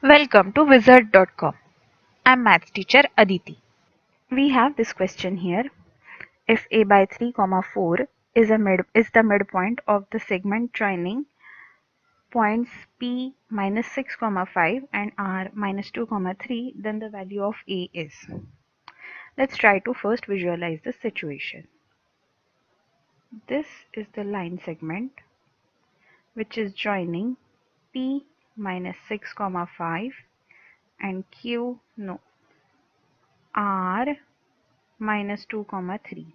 Welcome to Wizard.com. I'm maths teacher Aditi. We have this question here. If a by 3, comma 4 is the midpoint of the segment joining points P minus 6, comma 5 and R minus 2, comma 3, then the value of A is. Let's try to first visualize the situation. This is the line segment which is joining P minus 6, comma 5 and R minus 2, comma 3.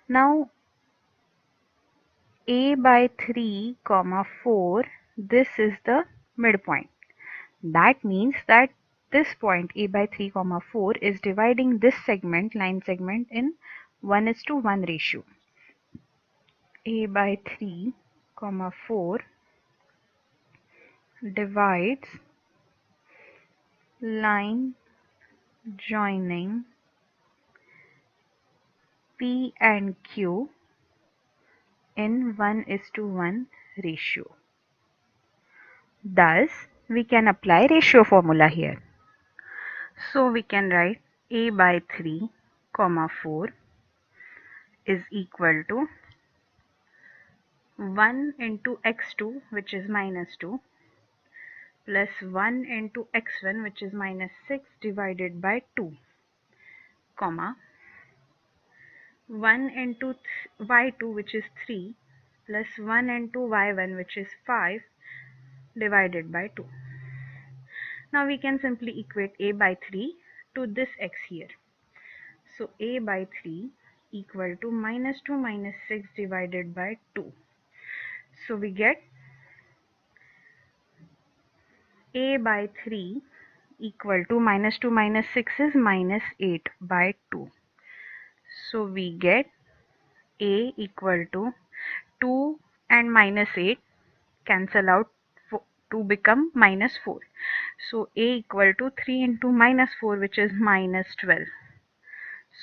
Now a by 3, comma 4, this is the midpoint. That means that this point a by 3, comma 4 is dividing this line segment in 1:1 ratio. A by 3, comma 4 divides line joining P and Q in 1:1 ratio. Thus, we can apply ratio formula here. So we can write a by 3, comma 4 is equal to 1 into x2, which is minus 2, plus 1 into x1, which is minus 6 divided by 2, comma 1 into y2, which is 3, plus 1 into y1, which is 5 divided by 2. Now we can simply equate a by 3 to this x here. So a by 3 equal to minus 2 minus 6 divided by 2. So we get a by 3 equal to minus 2 minus 6 is minus 8 by 2. So we get a equal to 2 and minus 8 cancel out to become minus 4. So a equal to 3 into minus 4, which is minus 12.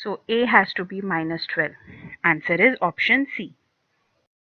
So a has to be minus 12. Answer is option C.